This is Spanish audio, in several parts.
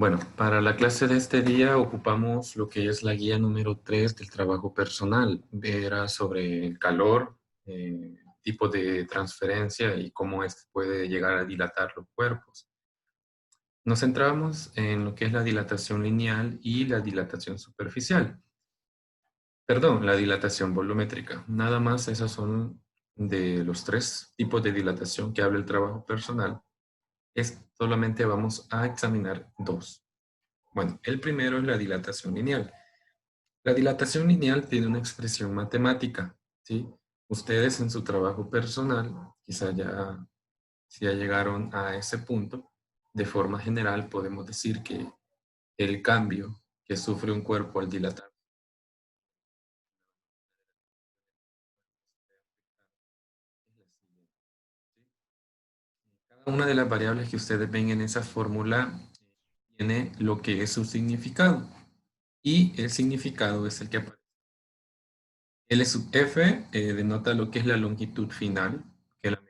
Bueno, para la clase de este día ocupamos lo que es la guía número 3 del trabajo personal. Era sobre el calor, tipo de transferencia y cómo este puede llegar a dilatar los cuerpos. Nos centramos en lo que es la dilatación lineal y la dilatación superficial. Perdón, la dilatación volumétrica. Nada más esos son de los tres tipos de dilatación que habla el trabajo personal. Solamente vamos a examinar dos. Bueno, el primero es la dilatación lineal. La dilatación lineal tiene una expresión matemática, ¿sí? Ustedes en su trabajo personal, quizá si ya llegaron a ese punto, de forma general podemos decir que el cambio que sufre un cuerpo al dilatar. Cada una de las variables que ustedes ven en esa fórmula tiene lo que es su significado. Y el significado es el que aparece. L sub f denota lo que es la longitud final, que la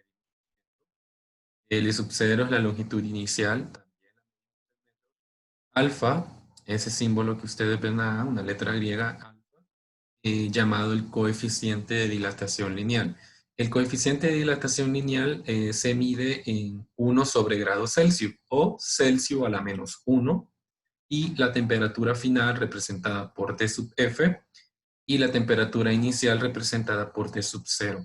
L sub 0 es la longitud inicial. Alfa, ese símbolo que ustedes ven a una letra griega, alfa, llamado el coeficiente de dilatación lineal. El coeficiente de dilatación lineal se mide en 1 sobre grado Celsius o Celsius a la menos 1 y la temperatura final representada por T sub F y la temperatura inicial representada por T sub 0.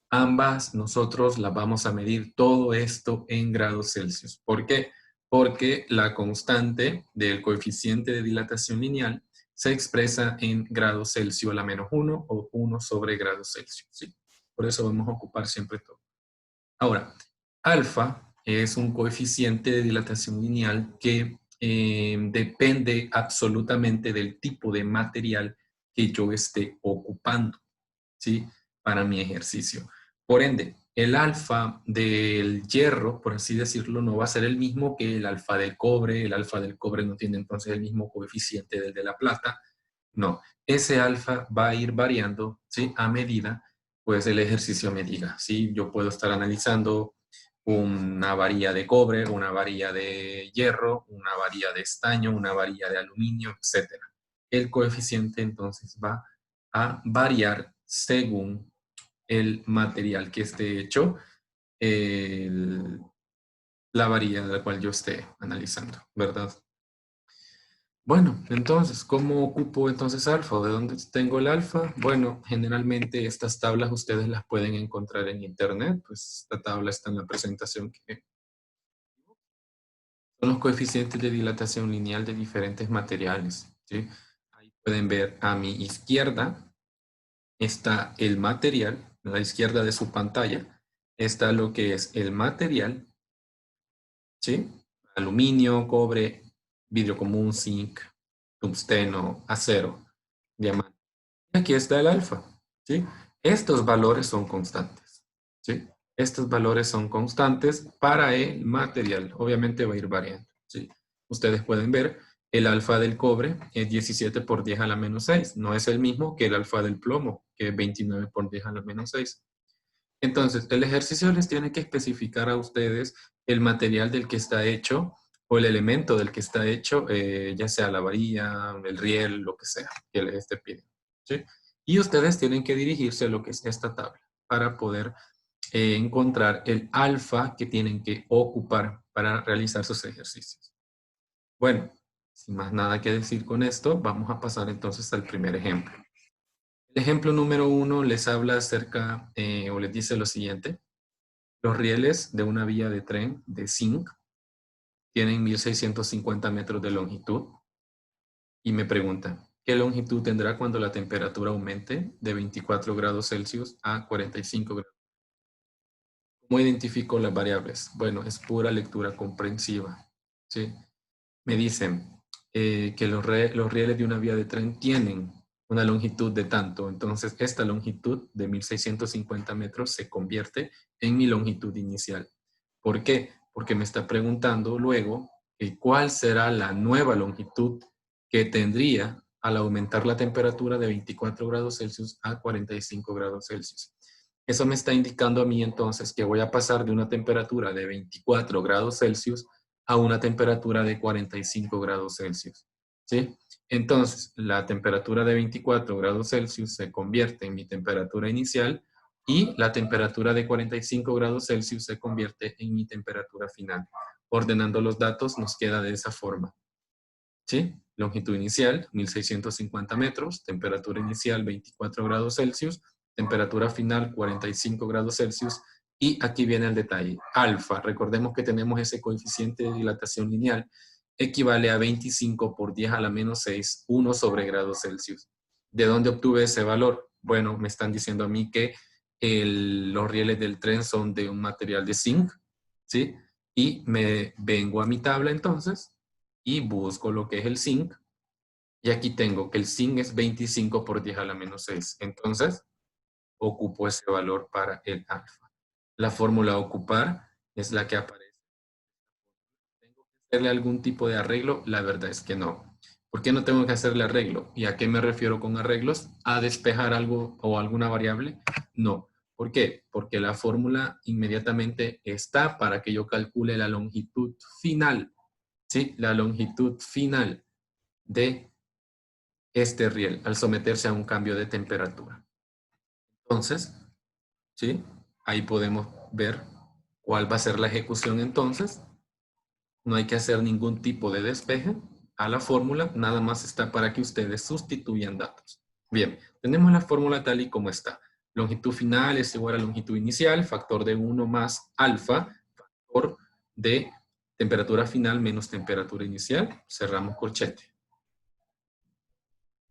Ambas nosotros las vamos a medir todo esto en grados Celsius. ¿Por qué? Porque la constante del coeficiente de dilatación lineal se expresa en grados Celsius a la menos 1 o 1 sobre grados Celsius. ¿Sí? Por eso vamos a ocupar siempre todo. Ahora, alfa es un coeficiente de dilatación lineal que depende absolutamente del tipo de material que yo esté ocupando, ¿sí? Para mi ejercicio. Por ende, el alfa del hierro, por así decirlo, no va a ser el mismo que el alfa del cobre. El alfa del cobre no tiene entonces el mismo coeficiente del de la plata. No, ese alfa va a ir variando, ¿sí? A medida, pues, el ejercicio me diga, ¿sí? Yo puedo estar analizando una varilla de cobre, una varilla de hierro, una varilla de estaño, una varilla de aluminio, etcétera. El coeficiente entonces va a variar según el material que esté hecho, el- la varilla de la cual yo esté analizando, ¿verdad? Bueno, entonces, ¿cómo ocupo entonces alfa? ¿De dónde tengo el alfa? Bueno, generalmente estas tablas ustedes las pueden encontrar en internet, pues esta tabla está en la presentación que son los coeficientes de dilatación lineal de diferentes materiales, ¿sí? Ahí pueden ver a mi izquierda está el material, a la izquierda de su pantalla está lo que es el material, ¿sí? Aluminio, cobre, vidrio común, zinc, tungsteno, acero, diamante. Aquí está el alfa, ¿sí? Estos valores son constantes, ¿sí? Estos valores son constantes para el material. Obviamente va a ir variando, ¿sí? Ustedes pueden ver, el alfa del cobre es 17 por 10 a la menos 6. No es el mismo que el alfa del plomo, que es 29 por 10 a la menos 6. Entonces, el ejercicio les tiene que especificar a ustedes el material del que está hecho o el elemento del que está hecho, ya sea la varilla, el riel, lo que sea que les esté pidiendo, ¿sí? Y ustedes tienen que dirigirse a lo que es esta tabla para poder encontrar el alfa que tienen que ocupar para realizar sus ejercicios. Bueno, sin más nada que decir con esto, vamos a pasar entonces al primer ejemplo. El ejemplo número 1 les habla acerca o les dice lo siguiente. Los rieles de una vía de tren de zinc tienen 1650 metros de longitud y me pregunta, ¿qué longitud tendrá cuando la temperatura aumente de 24 grados Celsius a 45 grados? ¿Cómo identifico las variables? Bueno, es pura lectura comprensiva, ¿sí? Me dicen que los rieles de una vía de tren tienen una longitud de tanto, entonces esta longitud de 1650 metros se convierte en mi longitud inicial. ¿Por qué? Porque me está preguntando luego cuál será la nueva longitud que tendría al aumentar la temperatura de 24 grados Celsius a 45 grados Celsius. Eso me está indicando a mí entonces que voy a pasar de una temperatura de 24 grados Celsius a una temperatura de 45 grados Celsius. ¿Sí? Entonces, la temperatura de 24 grados Celsius se convierte en mi temperatura inicial y la temperatura de 45 grados Celsius se convierte en mi temperatura final. Ordenando los datos nos queda de esa forma. ¿Sí? Longitud inicial, 1650 metros, temperatura inicial 24 grados Celsius, temperatura final 45 grados Celsius, y aquí viene el detalle. Alfa, recordemos que tenemos ese coeficiente de dilatación lineal, equivale a 25 por 10 a la menos 6, 1 sobre grados Celsius. ¿De dónde obtuve ese valor? Bueno, me están diciendo a mí que los rieles del tren son de un material de zinc, ¿sí? Y me vengo a mi tabla entonces, y busco lo que es el zinc, y aquí tengo que el zinc es 25 por 10 a la menos 6. Entonces, ocupo ese valor para el alfa. La fórmula a ocupar es la que aparece. ¿Tengo que hacerle algún tipo de arreglo? La verdad es que no. ¿Por qué no tengo que hacerle arreglo? ¿Y a qué me refiero con arreglos? ¿A despejar algo o alguna variable? No. ¿Por qué? Porque la fórmula inmediatamente está para que yo calcule la longitud final. ¿Sí? La longitud final de este riel al someterse a un cambio de temperatura. Entonces, ¿sí? Ahí podemos ver cuál va a ser la ejecución entonces. No hay que hacer ningún tipo de despeje a la fórmula, nada más está para que ustedes sustituyan datos. Bien, tenemos la fórmula tal y como está. Longitud final es igual a longitud inicial, factor de 1 más alfa, factor de temperatura final menos temperatura inicial. Cerramos corchete.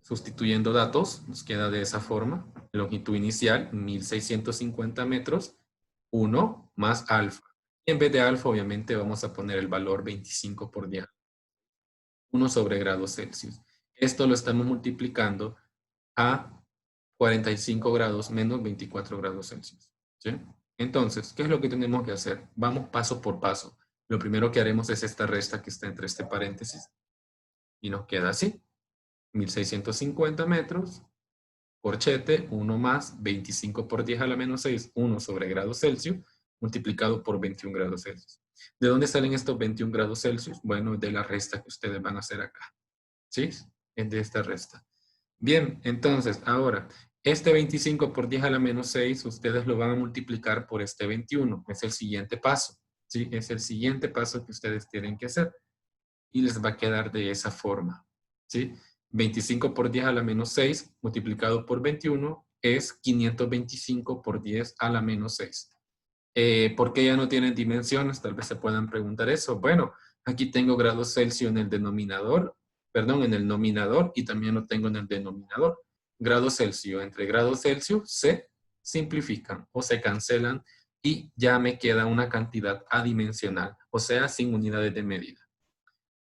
Sustituyendo datos, nos queda de esa forma. Longitud inicial, 1650 metros, 1 más alfa. Y en vez de alfa, obviamente, vamos a poner el valor 25 por 10. 1 sobre grados Celsius. Esto lo estamos multiplicando a 45 grados menos 24 grados Celsius. ¿Sí? Entonces, ¿qué es lo que tenemos que hacer? Vamos paso por paso. Lo primero que haremos es esta resta que está entre este paréntesis. Y nos queda así. 1650 metros, corchete, 1 más 25 por 10 a la menos 6, 1 sobre grados Celsius, multiplicado por 21 grados Celsius. ¿De dónde salen estos 21 grados Celsius? Bueno, de la resta que ustedes van a hacer acá. ¿Sí? Es de esta resta. Bien, entonces, ahora, este 25 por 10 a la menos 6, ustedes lo van a multiplicar por este 21. Es el siguiente paso. ¿Sí? Es el siguiente paso que ustedes tienen que hacer. Y les va a quedar de esa forma. ¿Sí? 25 por 10 a la menos 6 multiplicado por 21 es 525 por 10 a la menos 6. ¿Por qué ya no tienen dimensiones? Tal vez se puedan preguntar eso. Bueno, aquí tengo grados Celsius en el denominador, perdón, en el nominador y también lo tengo en el denominador. Grados Celsius entre grados Celsius se simplifican o se cancelan y ya me queda una cantidad adimensional, o sea, sin unidades de medida.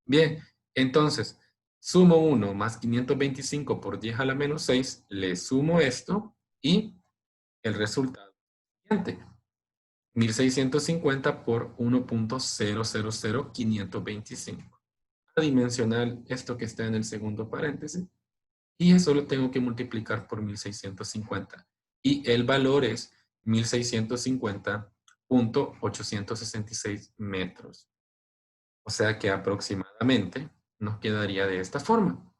Bien, entonces, sumo 1 más 525 por 10 a la menos 6, le sumo esto y el resultado siguiente. 1650 por 1.000525. Adimensional esto que está en el segundo paréntesis. Y eso lo tengo que multiplicar por 1650. Y el valor es 1650.866 metros. O sea que aproximadamente nos quedaría de esta forma.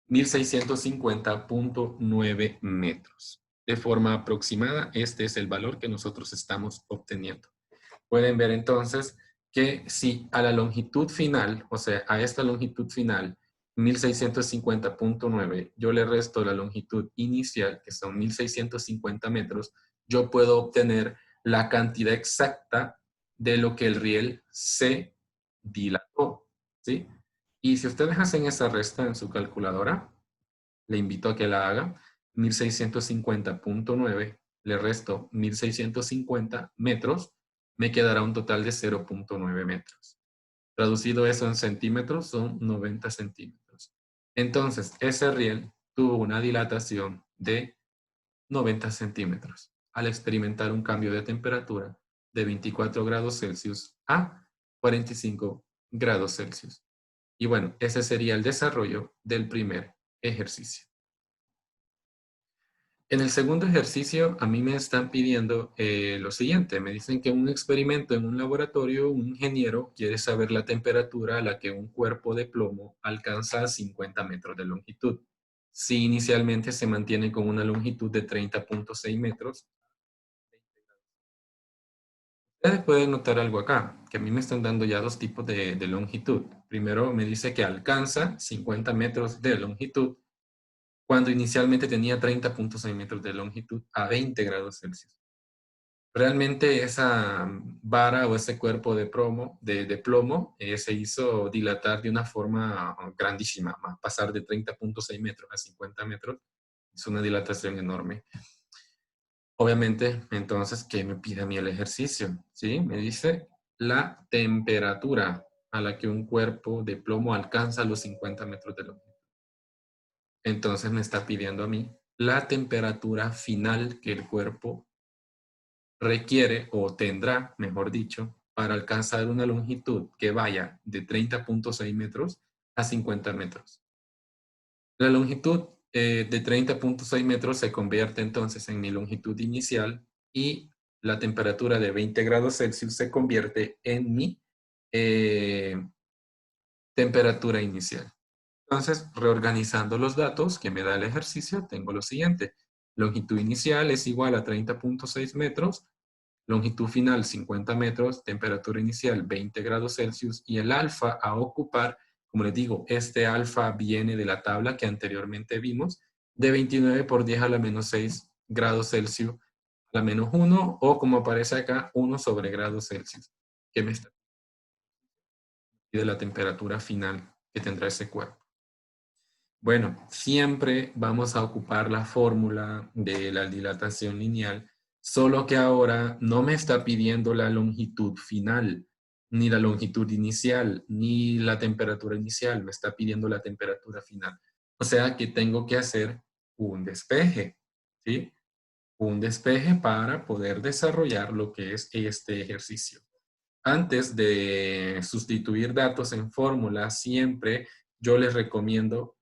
1650.9 metros. De forma aproximada, este es el valor que nosotros estamos obteniendo. Pueden ver entonces que si a la longitud final, o sea, a esta longitud final, 1650.9, yo le resto la longitud inicial, que son 1650 metros, yo puedo obtener la cantidad exacta de lo que el riel se dilató, ¿sí? Y si ustedes hacen esa resta en su calculadora, le invito a que la haga, 1650.9, le resto 1650 metros, me quedará un total de 0.9 metros. Traducido eso en centímetros, son 90 centímetros. Entonces, ese riel tuvo una dilatación de 90 centímetros al experimentar un cambio de temperatura de 24 grados Celsius a 45 grados Celsius. Y bueno, ese sería el desarrollo del primer ejercicio. En el segundo ejercicio, a mí me están pidiendo lo siguiente. Me dicen que en un experimento en un laboratorio, un ingeniero quiere saber la temperatura a la que un cuerpo de plomo alcanza 50 metros de longitud. Si inicialmente se mantiene con una longitud de 30,6 metros, ustedes pueden notar algo acá, que a mí me están dando ya dos tipos de longitud. Primero me dice que alcanza 50 metros de longitud cuando inicialmente tenía 30,6 metros de longitud a 20 grados Celsius. Realmente esa vara o ese cuerpo de plomo se hizo dilatar de una forma grandísima, pasar de 30,6 metros a 50 metros. Es una dilatación enorme. Obviamente, entonces, ¿qué me pide a mí el ejercicio? ¿Sí? Me dice la temperatura a la que un cuerpo de plomo alcanza los 50 metros de longitud. Entonces me está pidiendo a mí la temperatura final que el cuerpo requiere o tendrá, mejor dicho, para alcanzar una longitud que vaya de 30,6 metros a 50 metros. La longitud de 30,6 metros se convierte entonces en mi longitud inicial y la temperatura de 20 grados Celsius se convierte en mi eh, temperatura inicial. Entonces, reorganizando los datos que me da el ejercicio, tengo lo siguiente. Longitud inicial es igual a 30,6 metros, longitud final 50 metros, temperatura inicial 20 grados Celsius y el alfa a ocupar, como les digo, este alfa viene de la tabla que anteriormente vimos, de 29 por 10 a la menos 6 grados Celsius a la menos 1 o como aparece acá, 1 sobre grados Celsius, que me está de la temperatura final que tendrá ese cuerpo. Bueno, siempre vamos a ocupar la fórmula de la dilatación lineal, solo que ahora no me está pidiendo la longitud final, ni la longitud inicial, ni la temperatura inicial, me está pidiendo la temperatura final. O sea que tengo que hacer un despeje, ¿sí? Un despeje para poder desarrollar lo que es este ejercicio. Antes de sustituir datos en fórmula, siempre yo les recomiendo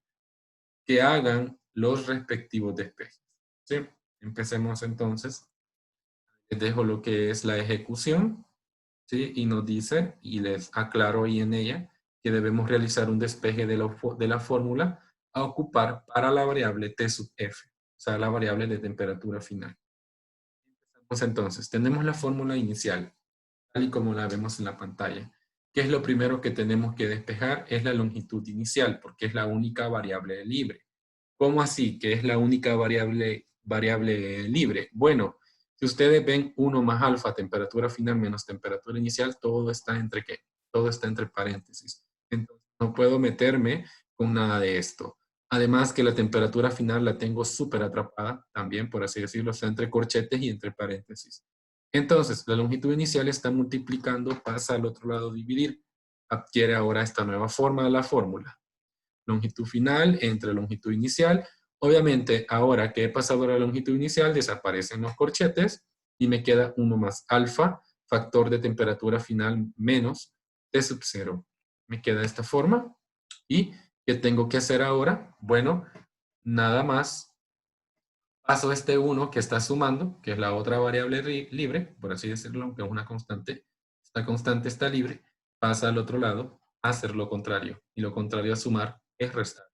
que hagan los respectivos despejes. ¿Sí? Empecemos entonces. Les dejo lo que es la ejecución, ¿sí? Y nos dice, y les aclaro ahí en ella, que debemos realizar un despeje de la fórmula a ocupar para la variable T sub F, o sea, la variable de temperatura final. Empezamos entonces. Tenemos la fórmula inicial, tal y como la vemos en la pantalla. ¿Qué es lo primero que tenemos que despejar? Es la longitud inicial, porque es la única variable libre. ¿Cómo así? Que es la única variable libre. Bueno, si ustedes ven 1 más alfa, temperatura final menos temperatura inicial, todo está entre ¿qué? Todo está entre paréntesis. Entonces, no puedo meterme con nada de esto. Además que la temperatura final la tengo súper atrapada, también, por así decirlo, está entre corchetes y entre paréntesis. Entonces, la longitud inicial está multiplicando, pasa al otro lado dividir. Adquiere ahora esta nueva forma de la fórmula. Longitud final entre longitud inicial. Obviamente, ahora que he pasado la longitud inicial, desaparecen los corchetes y me queda 1 más alfa, factor de temperatura final menos T sub 0. Me queda de esta forma. ¿Y qué tengo que hacer ahora? Bueno, nada más paso este 1 que está sumando, que es la otra variable libre, por así decirlo, aunque es una constante. Esta constante está libre, pasa al otro lado a hacer lo contrario. Y lo contrario a sumar es restar.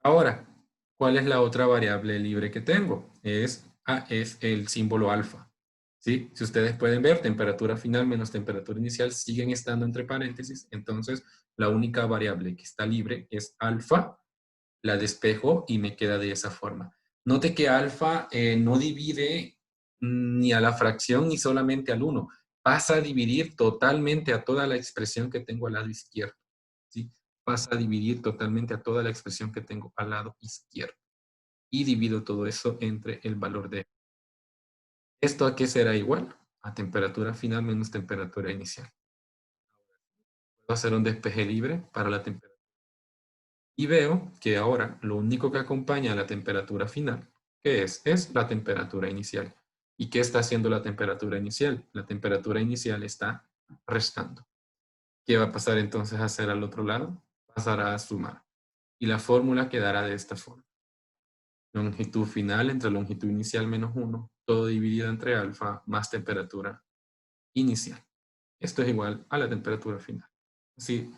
Ahora, ¿cuál es la otra variable libre que tengo? Es el símbolo alfa. ¿Sí? Si ustedes pueden ver, temperatura final menos temperatura inicial siguen estando entre paréntesis, entonces la única variable que está libre es alfa, la despejo y me queda de esa forma. Note que alfa no divide ni a la fracción ni solamente al 1, pasa a dividir totalmente a toda la expresión que tengo al lado izquierdo. ¿Sí? Pasa a dividir totalmente a toda la expresión que tengo al lado izquierdo. Y divido todo eso entre el valor de... ¿Esto a qué será igual? A temperatura final menos temperatura inicial. Puedo hacer un despeje libre para la temperatura. Y veo que ahora lo único que acompaña a la temperatura final, ¿qué es? Es la temperatura inicial. ¿Y qué está haciendo la temperatura inicial? La temperatura inicial está restando. ¿Qué va a pasar entonces a hacer al otro lado? Pasará a sumar. Y la fórmula quedará de esta forma. longitud final entre longitud inicial menos 1, todo dividido entre alfa más temperatura inicial. Esto es igual a la temperatura final. Así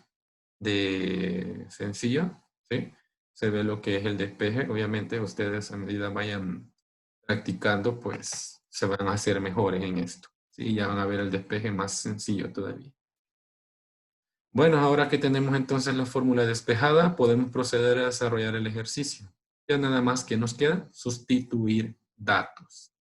de sencillo, ¿sí? Se ve lo que es el despeje. Obviamente ustedes a medida vayan practicando, pues se van a hacer mejores en esto. ¿Sí? Ya van a ver el despeje más sencillo todavía. Bueno, ahora que tenemos entonces la fórmula despejada, podemos proceder a desarrollar el ejercicio. Ya nada más que nos queda sustituir datos.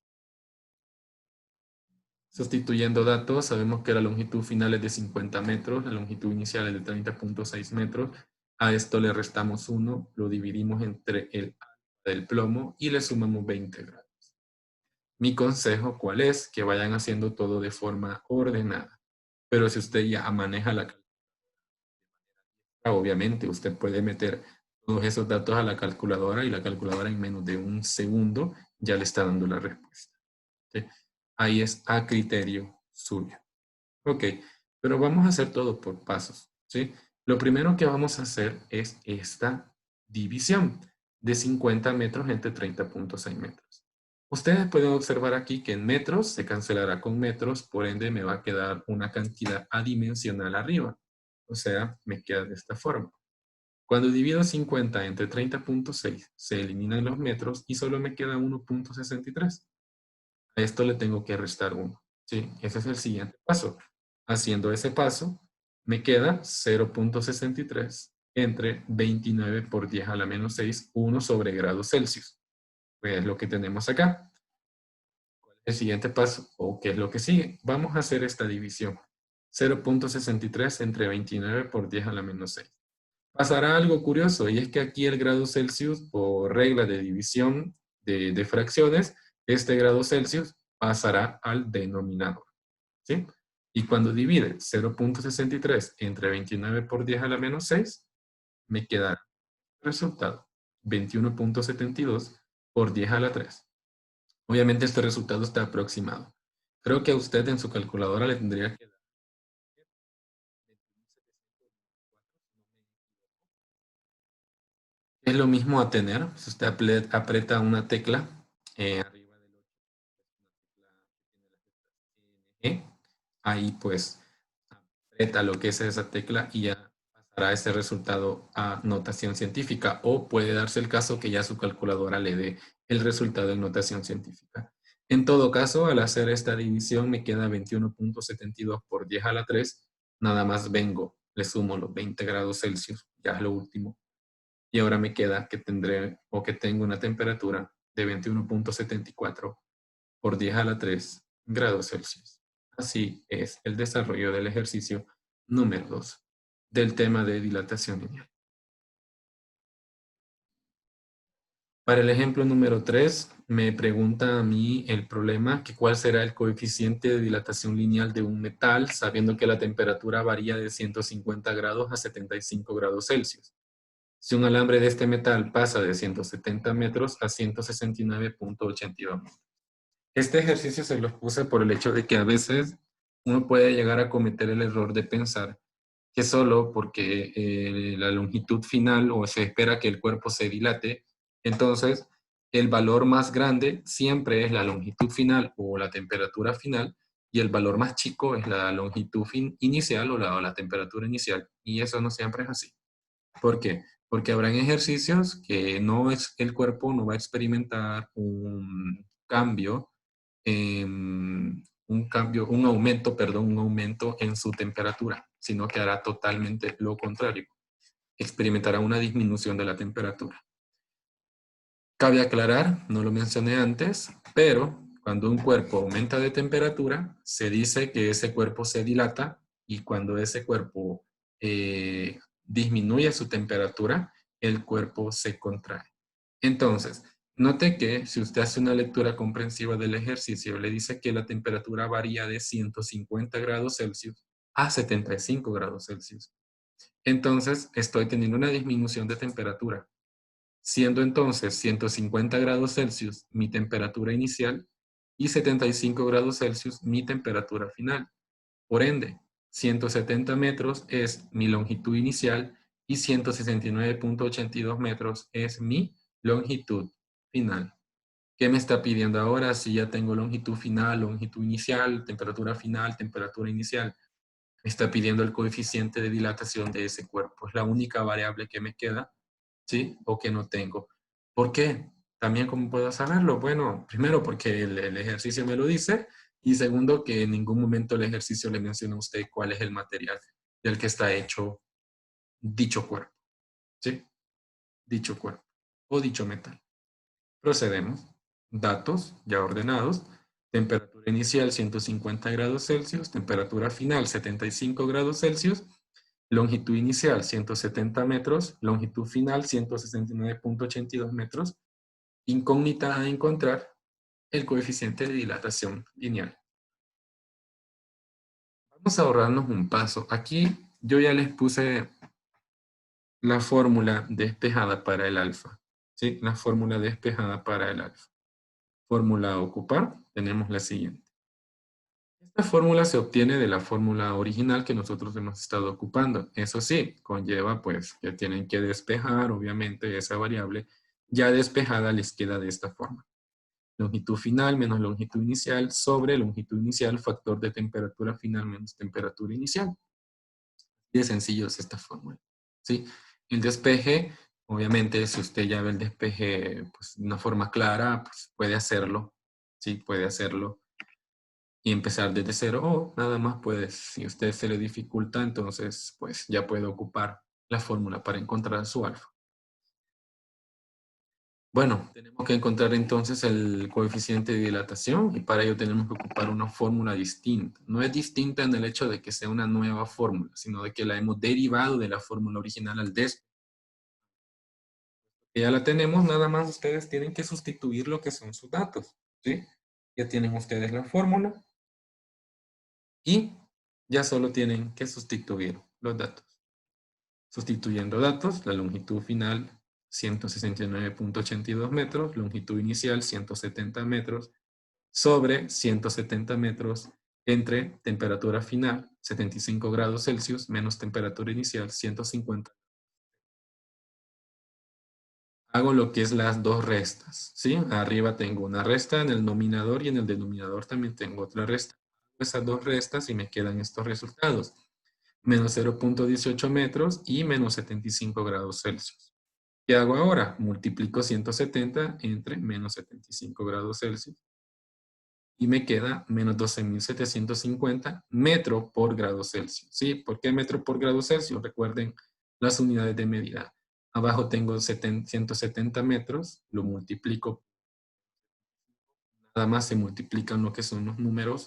Sustituyendo datos, sabemos que la longitud final es de 50 metros, la longitud inicial es de 30.6 metros. A esto le restamos 1, lo dividimos entre el del plomo y le sumamos 20 grados. Mi consejo, ¿cuál es? Que vayan haciendo todo de forma ordenada. Pero si usted ya maneja la calculadora, obviamente usted puede meter todos esos datos a la calculadora y la calculadora en menos de un segundo ya le está dando la respuesta. ¿Sí? Ahí es a criterio suyo. Ok, pero vamos a hacer todo por pasos, ¿sí? Lo primero que vamos a hacer es esta división de 50 metros entre 30.6 metros. Ustedes pueden observar aquí que en metros se cancelará con metros, por ende me va a quedar una cantidad adimensional arriba. O sea, me queda de esta forma. Cuando divido 50 entre 30.6, se eliminan los metros y solo me queda 1.63. A esto le tengo que restar 1. ¿Sí? Ese es el siguiente paso. Haciendo ese paso, me queda 0.63 entre 29 por 10 a la menos 6, 1 sobre grados Celsius. Pues es lo que tenemos acá. El siguiente paso, o qué es lo que sigue, vamos a hacer esta división. 0.63 entre 29 por 10 a la menos 6. Pasará algo curioso, y es que aquí el grado Celsius, por regla de división de fracciones, este grado Celsius pasará al denominador. ¿Sí? Y cuando divide 0.63 entre 29 por 10 a la menos 6, me queda el resultado 21.72 por 10 a la 3. Obviamente este resultado está aproximado. Creo que a usted en su calculadora le tendría que dar. Es lo mismo a tener. Si usted aprieta una tecla arriba del 8, ahí pues aprieta lo que es esa tecla y ya pasará ese resultado a notación científica, o puede darse el caso que ya su calculadora le dé el resultado en notación científica. En todo caso, al hacer esta división me queda 21.72 por 10 a la 3, nada más vengo, le sumo los 20 grados Celsius, ya es lo último, y ahora me queda que tendré o que tengo una temperatura de 21.74 por 10 a la 3 grados Celsius. Así es el desarrollo del ejercicio número 2 del tema de dilatación lineal. Para el ejemplo número 3, me pregunta a mí el problema que cuál será el coeficiente de dilatación lineal de un metal, sabiendo que la temperatura varía de 150 grados a 75 grados Celsius. Si un alambre de este metal pasa de 170 metros a 169.82 metros. Este ejercicio se los puse por el hecho de que a veces uno puede llegar a cometer el error de pensar que solo porque la longitud final o se espera que el cuerpo se dilate, entonces el valor más grande siempre es la longitud final o la temperatura final y el valor más chico es la longitud inicial o la temperatura inicial. Y eso no siempre es así. ¿Por qué? Porque habrán ejercicios que no es, el cuerpo no va a experimentar un cambio, un aumento en su temperatura, sino que hará totalmente lo contrario. Experimentará una disminución de la temperatura. Cabe aclarar, no lo mencioné antes, pero cuando un cuerpo aumenta de temperatura, se dice que ese cuerpo se dilata, y cuando ese cuerpo disminuye su temperatura, el cuerpo se contrae. Entonces, note que si usted hace una lectura comprensiva del ejercicio, le dice que la temperatura varía de 150 grados Celsius a 75 grados Celsius. Entonces, estoy teniendo una disminución de temperatura, siendo entonces 150 grados Celsius mi temperatura inicial y 75 grados Celsius mi temperatura final. Por ende, 170 metros es mi longitud inicial y 169.82 metros es mi longitud final. ¿Qué me está pidiendo ahora? Si ya tengo longitud final, longitud inicial, temperatura inicial. Me está pidiendo el coeficiente de dilatación de ese cuerpo. Es la única variable que me queda, ¿sí? O que no tengo. ¿Por qué? También, ¿cómo puedo saberlo? Bueno, primero porque el ejercicio me lo dice, y segundo que en ningún momento el ejercicio le menciona a usted cuál es el material del que está hecho dicho cuerpo, ¿sí? Dicho cuerpo o dicho metal. Procedemos. Datos ya ordenados. Temperatura inicial 150 grados Celsius, temperatura final 75 grados Celsius, longitud inicial 170 metros, longitud final 169,82 metros. Incógnita a encontrar, el coeficiente de dilatación lineal. Vamos a ahorrarnos un paso. Aquí yo ya les puse la fórmula despejada para el alfa. ¿Sí? La fórmula despejada para el alfa. Fórmula a ocupar, tenemos la siguiente. Esta fórmula se obtiene de la fórmula original que nosotros hemos estado ocupando. Eso sí, conlleva pues que tienen que despejar, obviamente, esa variable. Ya despejada les queda de esta forma. Longitud final menos longitud inicial sobre longitud inicial, factor de temperatura final menos temperatura inicial. Así de sencillo es esta fórmula. ¿Sí? El despeje, obviamente, si usted ya ve el despeje pues, de una forma clara, pues puede hacerlo. Sí, puede hacerlo y empezar desde cero, o nada más pues si a usted se le dificulta, entonces pues ya puede ocupar la fórmula para encontrar su alfa. Bueno, tenemos que encontrar entonces el coeficiente de dilatación, y para ello tenemos que ocupar una fórmula distinta. No es distinta en el hecho de que sea una nueva fórmula, sino de que la hemos derivado de la fórmula original al despejar. Ya la tenemos, nada más ustedes tienen que sustituir lo que son sus datos, ¿sí? Ya tienen ustedes la fórmula y ya solo tienen que sustituir los datos. Sustituyendo datos, la longitud final 169,82 metros, longitud inicial 170 metros, sobre 170 metros entre temperatura final 75 grados Celsius menos temperatura inicial 150. Hago lo que es las dos restas, ¿sí? Arriba tengo una resta en el nominador y en el denominador también tengo otra resta. Esas dos restas y me quedan estos resultados. Menos 0,18 metros y menos 75 grados Celsius. ¿Qué hago ahora? Multiplico 170 entre menos 75 grados Celsius y me queda menos 12.750 metro por grado Celsius. ¿Sí? ¿Por qué metro por grado Celsius? Recuerden las unidades de medida. Abajo tengo 170 metros, lo multiplico, nada más se multiplican lo que son los números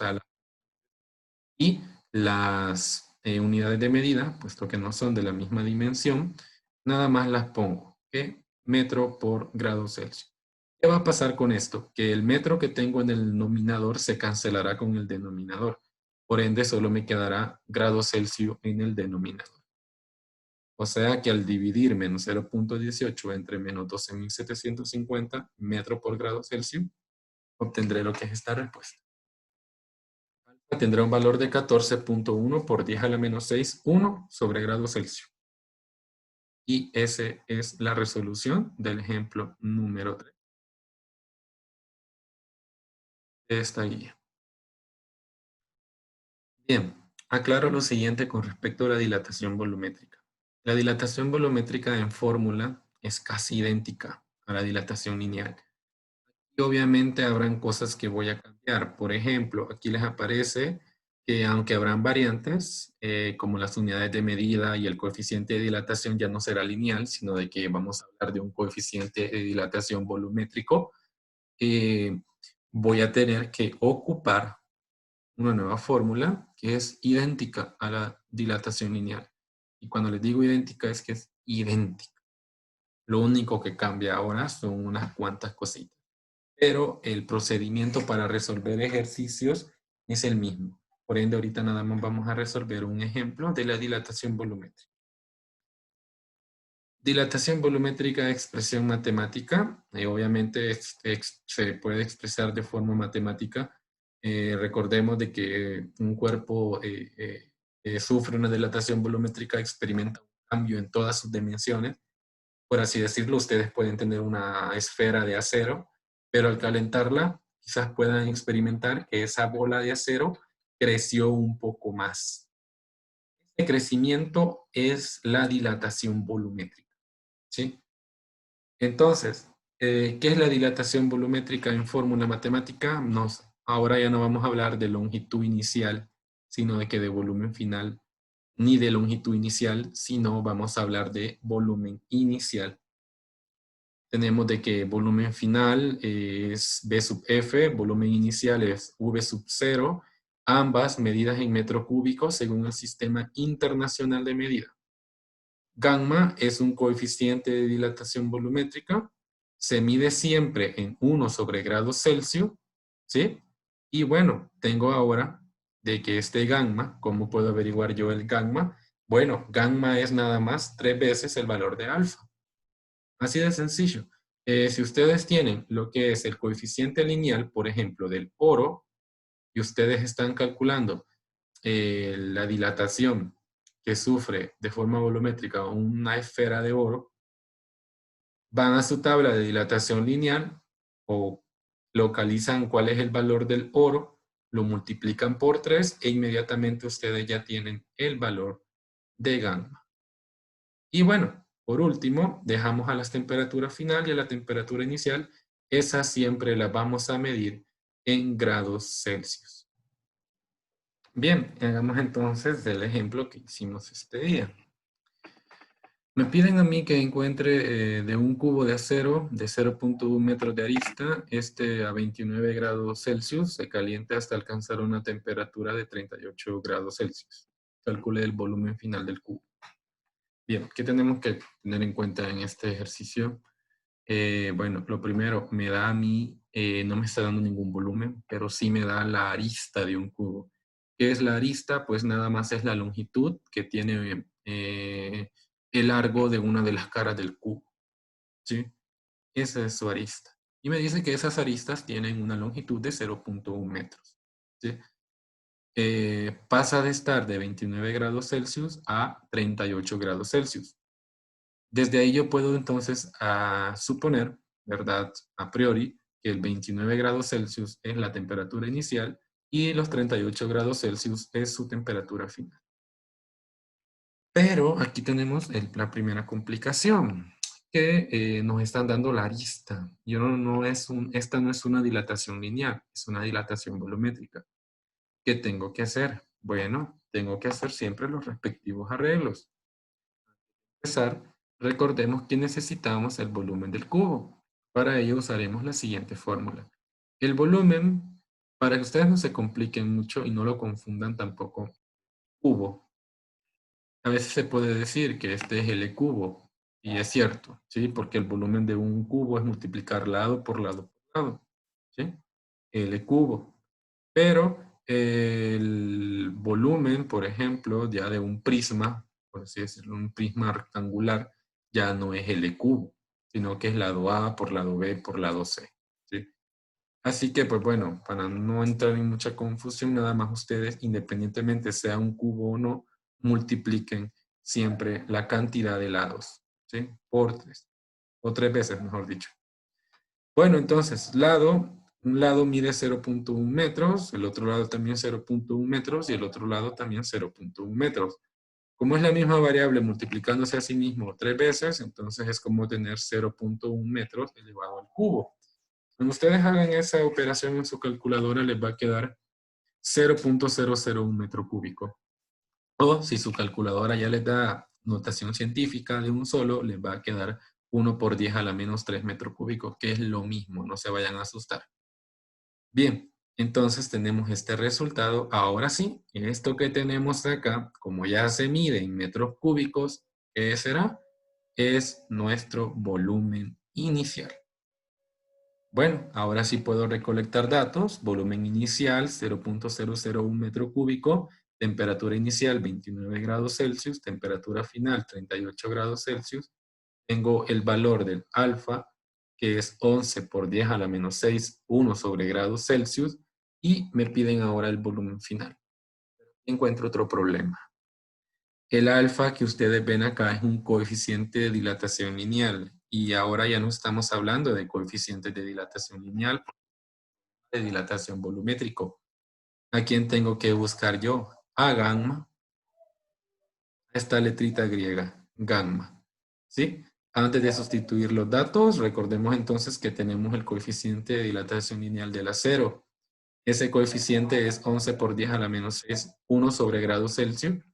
y las unidades de medida, puesto que no son de la misma dimensión, nada más las pongo, ¿ok? Metro por grado Celsius. ¿Qué va a pasar con esto? Que el metro que tengo en el nominador se cancelará con el denominador. Por ende, solo me quedará grado Celsius en el denominador. O sea que al dividir menos 0,18 entre menos 12.750 metro por grado Celsius, obtendré lo que es esta respuesta. Tendrá un valor de 14,1 por 10 a la menos 6, 1 sobre grado Celsius. Y esa es la resolución del ejemplo número 3 de esta guía. Bien, aclaro lo siguiente con respecto a la dilatación volumétrica. La dilatación volumétrica en fórmula es casi idéntica a la dilatación lineal. Y obviamente habrán cosas que voy a cambiar. Por ejemplo, aquí les aparece que aunque habrán variantes, como las unidades de medida y el coeficiente de dilatación ya no será lineal, sino de que vamos a hablar de un coeficiente de dilatación volumétrico, voy a tener que ocupar una nueva fórmula que es idéntica a la dilatación lineal. Y cuando les digo idéntica es que es idéntica. Lo único que cambia ahora son unas cuantas cositas, pero el procedimiento para resolver ejercicios es el mismo. Por ende, ahorita nada más vamos a resolver un ejemplo de la dilatación volumétrica. Dilatación volumétrica de expresión matemática, obviamente se puede expresar de forma matemática. Recordemos de que un cuerpo sufre una dilatación volumétrica, experimenta un cambio en todas sus dimensiones. Por así decirlo, ustedes pueden tener una esfera de acero, pero al calentarla, quizás puedan experimentar que esa bola de acero creció un poco más. Este crecimiento es la dilatación volumétrica, ¿sí? Entonces, ¿qué es la dilatación volumétrica en fórmula matemática? Ahora ya no vamos a hablar de longitud inicial, sino de que de volumen final, ni de longitud inicial, sino vamos a hablar de volumen inicial. Tenemos de que volumen final es V sub F, volumen inicial es V sub 0, ambas medidas en metro cúbico según el Sistema Internacional de Medida. Gamma es un coeficiente de dilatación volumétrica, se mide siempre en 1 sobre grados Celsius, ¿sí? Y bueno, tengo ahora de que este gamma, ¿cómo puedo averiguar yo el gamma? Bueno, gamma es nada más 3 veces el valor de alfa. Así de sencillo. Si ustedes tienen lo que es el coeficiente lineal, por ejemplo, del oro, y ustedes están calculando la dilatación que sufre de forma volumétrica una esfera de oro, van a su tabla de dilatación lineal o localizan cuál es el valor del oro, lo multiplican por 3 e inmediatamente ustedes ya tienen el valor de gamma. Y bueno, por último, dejamos a las temperaturas final y a la temperatura inicial. Esas siempre las vamos a medir en grados Celsius. Bien, hagamos entonces el ejemplo que hicimos este día. Me piden a mí que encuentre de un cubo de acero de 0.1 metros de arista, a 29 grados Celsius, se calienta hasta alcanzar una temperatura de 38 grados Celsius. Calcule el volumen final del cubo. Bien, ¿qué tenemos que tener en cuenta en este ejercicio? Bueno, lo primero, me da a mí, no me está dando ningún volumen, pero sí me da la arista de un cubo. ¿Qué es la arista? Pues nada más es la longitud que tiene el largo de una de las caras del cubo, ¿sí? Esa es su arista. Y me dice que esas aristas tienen una longitud de 0.1 metros, ¿sí? Pasa de estar de 29 grados Celsius a 38 grados Celsius. Desde ahí yo puedo entonces suponer, ¿verdad? A priori, que el 29 grados Celsius es la temperatura inicial y los 38 grados Celsius es su temperatura final. Pero aquí tenemos la primera complicación, que nos están dando la arista. Esta no es una dilatación lineal, es una dilatación volumétrica. ¿Qué tengo que hacer? Bueno, tengo que hacer siempre los respectivos arreglos. Empezar, recordemos que necesitamos el volumen del cubo. Para ello usaremos la siguiente fórmula. El volumen, para que ustedes no se compliquen mucho y no lo confundan tampoco, cubo. A veces se puede decir que este es L cubo, y es cierto, ¿sí? Porque el volumen de un cubo es multiplicar lado por lado por lado, ¿sí? L cubo. Pero el volumen, por ejemplo, ya de un prisma, por así decirlo, un prisma rectangular, ya no es L cubo, sino que es lado A por lado B por lado C, ¿sí? Así que, pues bueno, para no entrar en mucha confusión, nada más ustedes, independientemente sea un cubo o no, multipliquen siempre la cantidad de lados, ¿sí? Por 3, o 3 veces, mejor dicho. Bueno, entonces, un lado mide 0.1 metros, el otro lado también 0.1 metros y el otro lado también 0.1 metros. Como es la misma variable multiplicándose a sí mismo 3 veces, entonces es como tener 0.1 metros elevado al cubo. Cuando ustedes hagan esa operación en su calculadora, les va a quedar 0.001 metro cúbico. O si su calculadora ya les da notación científica de un solo, les va a quedar 1 por 10 a la menos 3 metros cúbicos, que es lo mismo, no se vayan a asustar. Bien, entonces tenemos este resultado. Ahora sí, esto que tenemos acá, como ya se mide en metros cúbicos, ¿qué será? Es nuestro volumen inicial. Bueno, ahora sí puedo recolectar datos. Volumen inicial 0.001 metro cúbico, temperatura inicial 29 grados Celsius, temperatura final 38 grados Celsius. Tengo el valor del alfa, que es 11 por 10 a la menos 6, 1 sobre grados Celsius, y me piden ahora el volumen final. Encuentro otro problema. El alfa que ustedes ven acá es un coeficiente de dilatación lineal y ahora ya no estamos hablando de coeficientes de dilatación lineal, de dilatación volumétrico. ¿A quién tengo que buscar yo? A gamma, esta letrita griega, gamma. ¿Sí? Antes de sustituir los datos, recordemos entonces que tenemos el coeficiente de dilatación lineal del acero. Ese coeficiente es 11 por 10 a la menos 6, 1 sobre grado Celsius.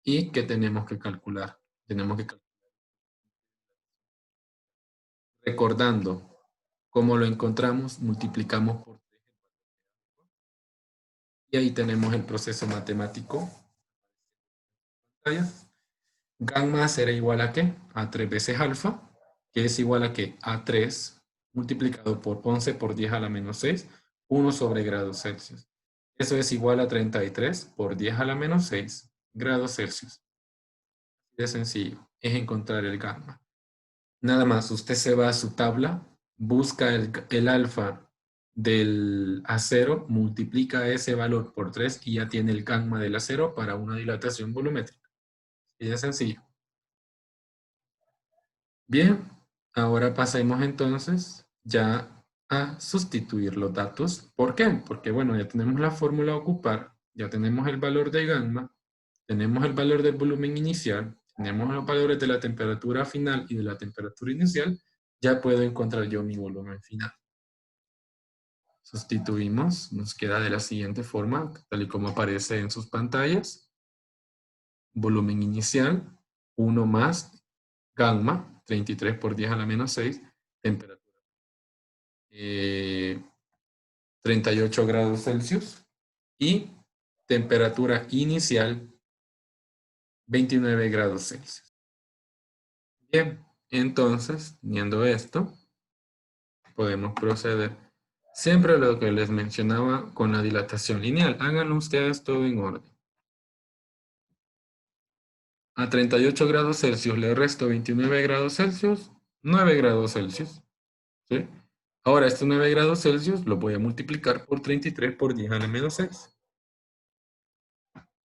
¿Y qué tenemos que calcular? Tenemos que calcular. Recordando, cómo lo encontramos, multiplicamos por 3 y ahí tenemos el proceso matemático. Gamma será igual a ¿qué? A 3 veces alfa, que es igual a ¿qué? A 3 multiplicado por 11 por 10 a la menos 6, 1 sobre grados Celsius. Eso es igual a 33 por 10 a la menos 6 grados Celsius. Así de sencillo, es encontrar el gamma. Nada más, usted se va a su tabla, busca el alfa del acero, multiplica ese valor por 3 y ya tiene el gamma del acero para una dilatación volumétrica. Y es sencillo. Bien, ahora pasemos entonces ya a sustituir los datos. ¿Por qué? Porque bueno, ya tenemos la fórmula a ocupar, ya tenemos el valor de gamma, tenemos el valor del volumen inicial, tenemos los valores de la temperatura final y de la temperatura inicial, ya puedo encontrar yo mi volumen final. Sustituimos, nos queda de la siguiente forma, tal y como aparece en sus pantallas. Volumen inicial, 1 más gamma, 33 por 10 a la menos 6, temperatura 38 grados Celsius y temperatura inicial 29 grados Celsius. Bien, entonces, viendo esto, podemos proceder. Siempre lo que les mencionaba con la dilatación lineal. Háganlo ustedes todo en orden. A 38 grados Celsius le resto 29 grados Celsius, 9 grados Celsius. ¿Sí? Ahora, estos 9 grados Celsius lo voy a multiplicar por 33 por 10 a la menos 6.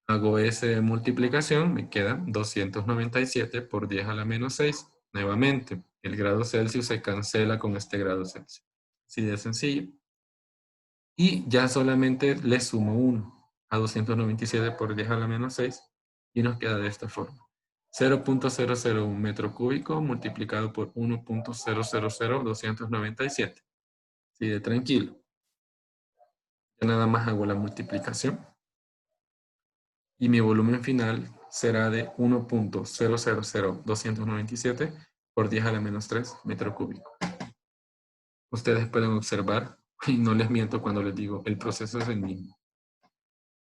Hago esa multiplicación, me queda 297 por 10 a la menos 6. Nuevamente, el grado Celsius se cancela con este grado Celsius. Así de sencillo. Y ya solamente le sumo 1 a 297 por 10 a la menos 6 y nos queda de esta forma. 0.001 metro cúbico multiplicado por 1.000297. Así de tranquilo. Ya nada más hago la multiplicación. Y mi volumen final será de 1.000297 por 10 a la menos 3 metro cúbico. Ustedes pueden observar, y no les miento cuando les digo, el proceso es el mismo.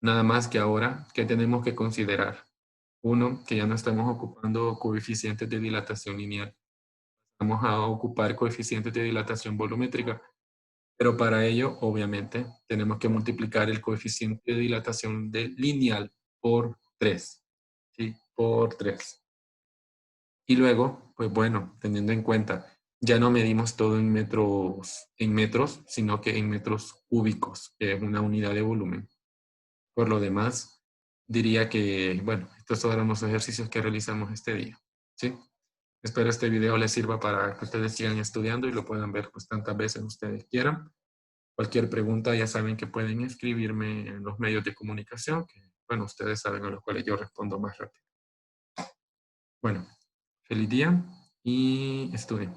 Nada más que ahora, ¿qué tenemos que considerar? Uno, que ya no estamos ocupando coeficientes de dilatación lineal. Vamos a ocupar coeficientes de dilatación volumétrica. Pero para ello, obviamente, tenemos que multiplicar el coeficiente de dilatación lineal por 3. ¿Sí? Por 3. Y luego, pues bueno, teniendo en cuenta, ya no medimos todo en metros, sino que en metros cúbicos, que es una unidad de volumen. Por lo demás, diría que, bueno, estos fueron los ejercicios que realizamos este día. ¿Sí? Espero este video les sirva para que ustedes sigan estudiando y lo puedan ver pues tantas veces ustedes quieran. Cualquier pregunta ya saben que pueden escribirme en los medios de comunicación, que bueno, ustedes saben a los cuales yo respondo más rápido. Bueno, feliz día y estudien.